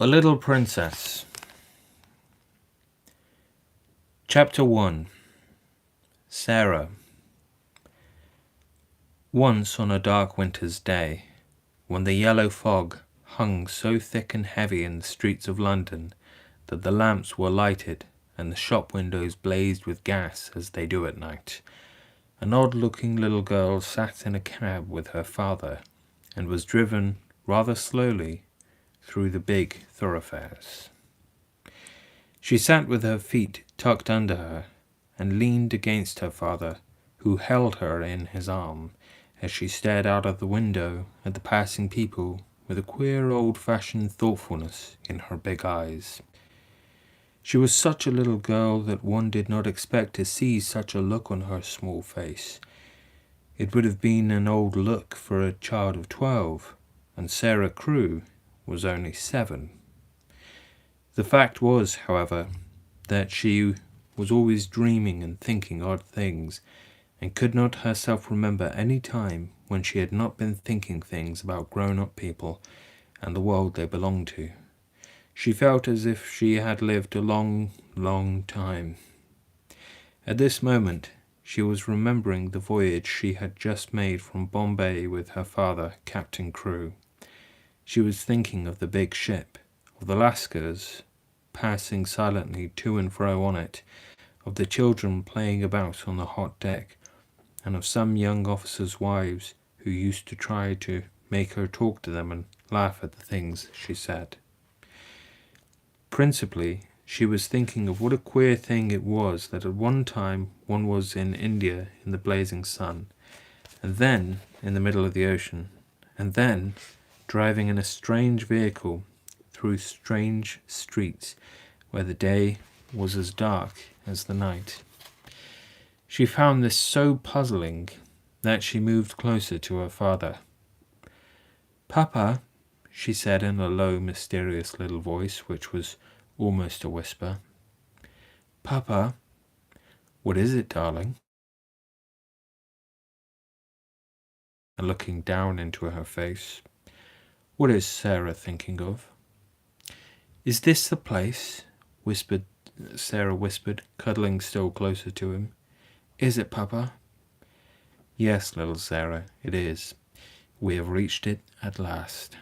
A Little Princess. Chapter 1. Sarah. Once on a dark winter's day, when the yellow fog hung so thick and heavy in the streets of London that the lamps were lighted and the shop windows blazed with gas as they do at night, an odd-looking little girl sat in a cab with her father and was driven rather slowly through the big thoroughfares. She sat with her feet tucked under her and leaned against her father, who held her in his arm as she stared out of the window at the passing people with a queer old-fashioned thoughtfulness in her big eyes. She was such a little girl that one did not expect to see such a look on her small face. It would have been an old look for a child of 12, and Sarah Crewe was only 7. The fact was, however, that she was always dreaming and thinking odd things, and could not herself remember any time when she had not been thinking things about grown-up people and the world they belonged to. She felt as if she had lived a long, long time. At this moment, she was remembering the voyage she had just made from Bombay with her father, Captain Crewe. She was thinking of the big ship, of the lascars passing silently to and fro on it, of the children playing about on the hot deck, and of some young officers' wives who used to try to make her talk to them and laugh at the things she said. Principally, she was thinking of what a queer thing it was that at one time one was in India in the blazing sun, and then in the middle of the ocean, and then driving in a strange vehicle through strange streets where the day was as dark as the night. She found this so puzzling that she moved closer to her father. "Papa," she said in a low, mysterious little voice which was almost a whisper. "Papa." "What is it, darling?" And looking down into her face. "What is Sarah thinking of?" "Is this the place?" Sarah whispered, cuddling still closer to him. "Is it, Papa?" "Yes, little Sarah, it is. We have reached it at last."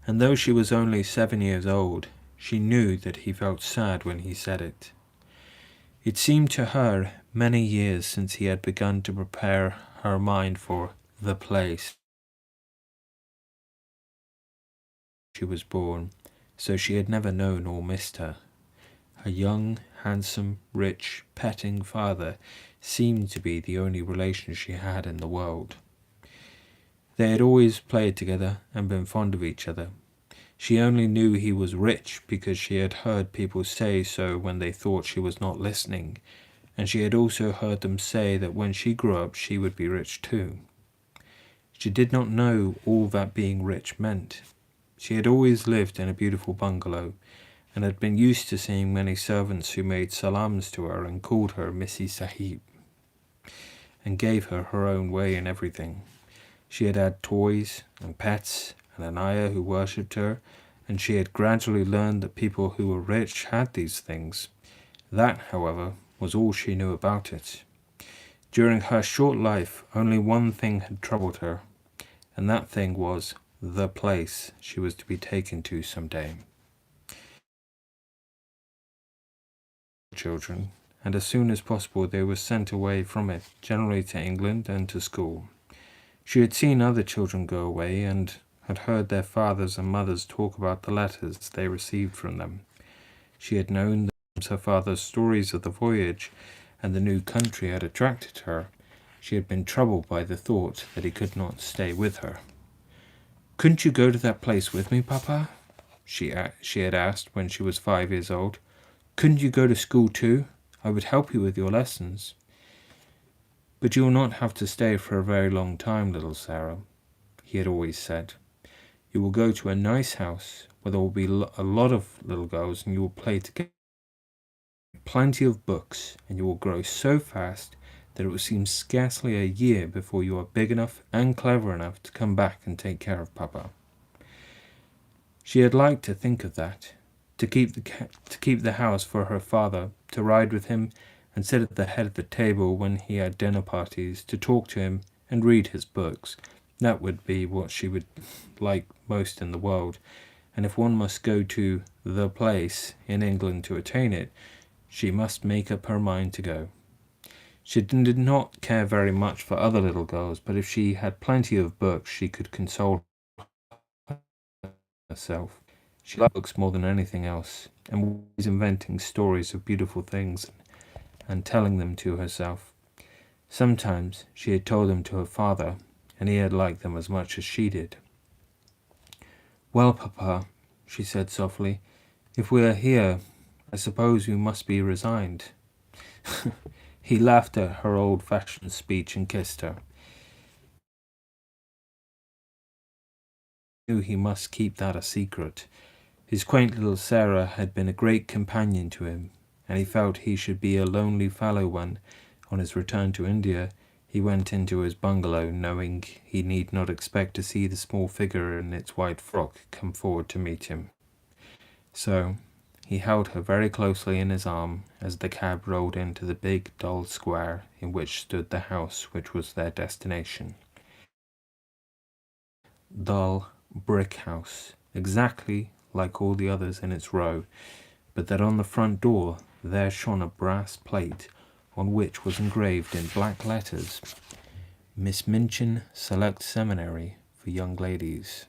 And though she was only 7 years old, she knew that he felt sad when he said it. It seemed to her many years since he had begun to prepare her mind for the place. She was born, so she had never known or missed her. Her young, handsome, rich, petting father seemed to be the only relation she had in the world. They had always played together and been fond of each other. She only knew he was rich because she had heard people say so when they thought she was not listening, and she had also heard them say that when she grew up she would be rich too. She did not know all that being rich meant. She had always lived in a beautiful bungalow, and had been used to seeing many servants who made salams to her and called her Missy Sahib, and gave her her own way in everything. She had had toys and pets and an ayah who worshipped her, and she had gradually learned that people who were rich had these things. That, however, was all she knew about it. During her short life, only one thing had troubled her, and that thing was the place she was to be taken to someday. Children, and as soon as possible they were sent away from it, generally to England and to school. She had seen other children go away, and had heard their fathers and mothers talk about the letters they received from them. She had known that her father's stories of the voyage and the new country had attracted her. She had been troubled by the thought that he could not stay with her. "Couldn't you go to that place with me, Papa?" she had asked when she was 5 years old. "Couldn't you go to school too? I would help you with your lessons." "But you will not have to stay for a very long time, little Sarah," he had always said. "You will go to a nice house where there will be a lot of little girls, and you will play together. Plenty of books, and you will grow so fast that it will seem scarcely a year before you are big enough and clever enough to come back and take care of Papa." She had liked to think of that, to keep the house for her father, to ride with him and sit at the head of the table when he had dinner parties, to talk to him and read his books. That would be what she would like most in the world, and if one must go to the place in England to attain it, she must make up her mind to go. She did not care very much for other little girls, but if she had plenty of books, she could console herself. She liked books more than anything else, and was inventing stories of beautiful things and telling them to herself. Sometimes she had told them to her father, and he had liked them as much as she did. "Well, Papa," she said softly, "if we are here, I suppose we must be resigned." He laughed at her old-fashioned speech and kissed her. He knew he must keep that a secret. His quaint little Sarah had been a great companion to him, and he felt he should be a lonely fellow when, on his return to India, he went into his bungalow, knowing he need not expect to see the small figure in its white frock come forward to meet him. So he held her very closely in his arm as the cab rolled into the big, dull square in which stood the house which was their destination. Dull brick house, exactly like all the others in its row, but that on the front door there shone a brass plate on which was engraved in black letters, "Miss Minchin Select Seminary for Young Ladies."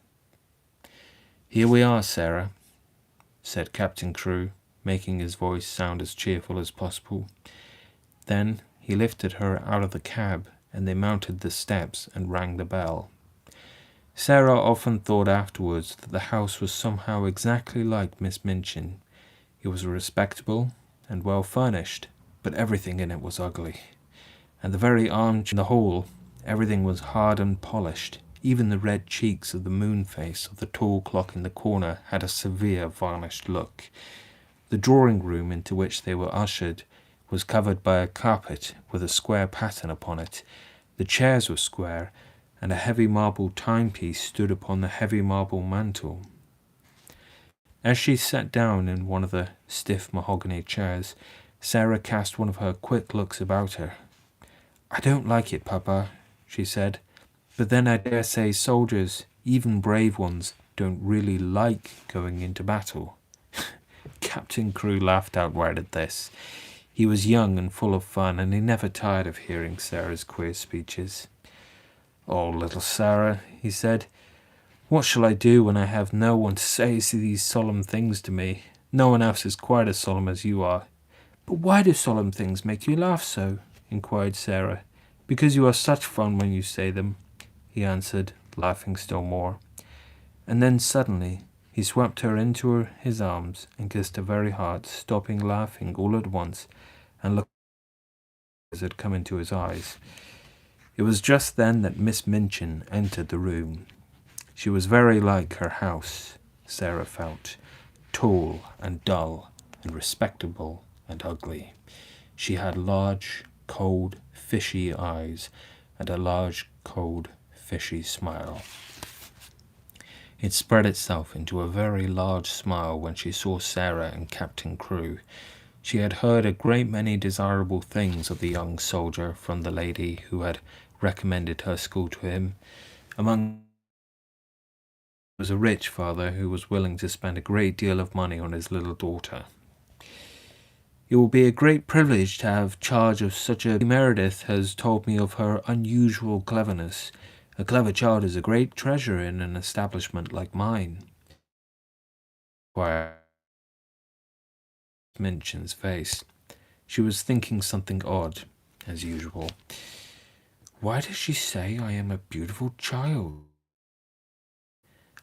"Here we are, Sarah," said Captain Crewe, making his voice sound as cheerful as possible. Then he lifted her out of the cab, and they mounted the steps and rang the bell. Sarah often thought afterwards that the house was somehow exactly like Miss Minchin. It was respectable and well furnished, but everything in it was ugly. And the very armchair in the hall, everything was hard and polished. Even the red cheeks of the moon face of the tall clock in the corner had a severe varnished look. The drawing-room into which they were ushered was covered by a carpet with a square pattern upon it. The chairs were square, and a heavy marble timepiece stood upon the heavy marble mantel. As she sat down in one of the stiff mahogany chairs, Sarah cast one of her quick looks about her. "I don't like it, Papa," she said, "but then I dare say soldiers, even brave ones, don't really like going into battle." Captain Crewe laughed outright at this. He was young and full of fun, and he never tired of hearing Sarah's queer speeches. "Oh, little Sarah," he said, "what shall I do when I have no one to say these solemn things to me? No one else is quite as solemn as you are." "But why do solemn things make you laugh so?" inquired Sarah. "Because you are such fun when you say them," he answered, laughing still more. And then suddenly he swept her into his arms and kissed her very hard, stopping laughing all at once and looking as had come into his eyes. It was just then that Miss Minchin entered the room. She was very like her house, Sarah felt, tall and dull and respectable and ugly. She had large, cold, fishy eyes and a large, cold, fishy smile. It spread itself into a very large smile when she saw Sarah and Captain Crewe. She had heard a great many desirable things of the young soldier from the lady who had recommended her school to him. Among was a rich father who was willing to spend a great deal of money on his little daughter. "It will be a great privilege to have charge of such a... Meredith has told me of her unusual cleverness. A clever child is a great treasure in an establishment like mine." Squire Minchin's face. She was thinking something odd, as usual. "Why does she say I am a beautiful child?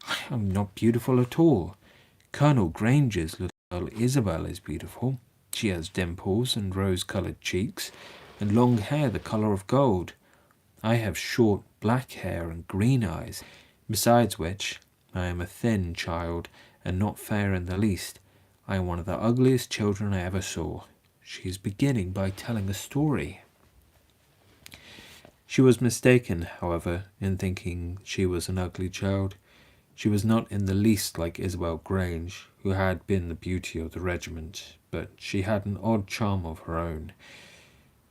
I am not beautiful at all. Colonel Granger's little girl Isabel is beautiful. She has dimples and rose-coloured cheeks, and long hair the colour of gold. I have short black hair and green eyes, besides which I am a thin child, and not fair in the least. I am one of the ugliest children I ever saw." She is beginning by telling a story. She was mistaken, however, in thinking she was an ugly child. She was not in the least like Isabel Grange, who had been the beauty of the regiment, but she had an odd charm of her own.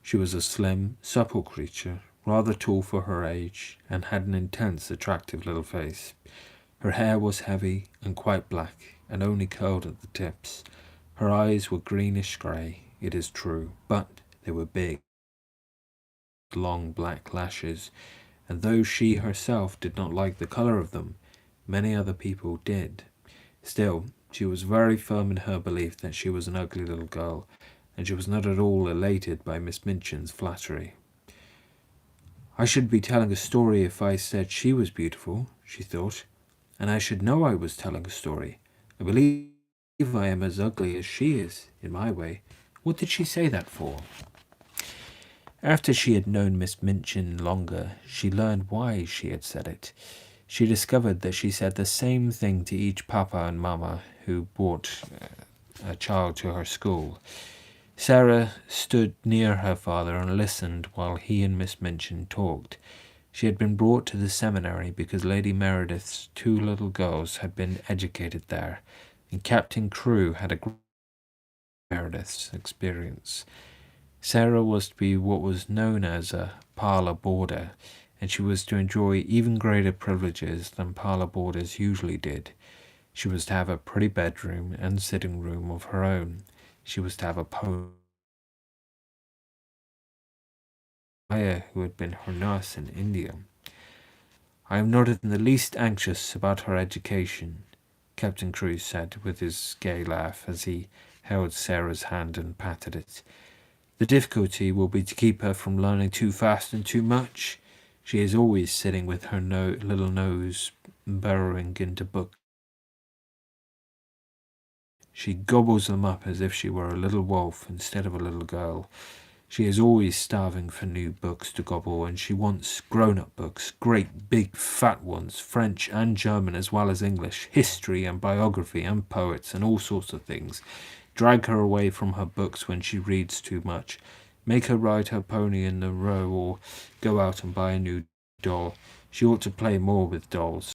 She was a slim, supple creature, rather tall for her age, and had an intense, attractive little face. Her hair was heavy and quite black, and only curled at the tips. Her eyes were greenish-grey, it is true, but they were big, long black lashes, and though she herself did not like the colour of them, many other people did. Still, she was very firm in her belief that she was an ugly little girl, and she was not at all elated by Miss Minchin's flattery. I should be telling a story if I said she was beautiful, she thought, and I should know I was telling a story. I believe I am as ugly as she is, in my way. What did she say that for? After she had known Miss Minchin longer, she learned why she had said it. She discovered that she said the same thing to each papa and mamma who brought a child to her school. Sarah stood near her father and listened while he and Miss Minchin talked. She had been brought to the seminary because Lady Meredith's 2 little girls had been educated there, and Captain Crewe had a Meredith's experience. Sarah was to be what was known as a parlour boarder, and she was to enjoy even greater privileges than parlour boarders usually did. She was to have a pretty bedroom and sitting room of her own. She was to have a pony who had been her nurse in India. I am not in the least anxious about her education, Captain Crewe said with his gay laugh as he held Sarah's hand and patted it. The difficulty will be to keep her from learning too fast and too much. She is always sitting with her little nose burrowing into books. She gobbles them up as if she were a little wolf instead of a little girl. She is always starving for new books to gobble, and she wants grown-up books, great big fat ones, French and German as well as English, history and biography and poets and all sorts of things. Drag her away from her books when she reads too much. Make her ride her pony in the row or go out and buy a new doll. She ought to play more with dolls.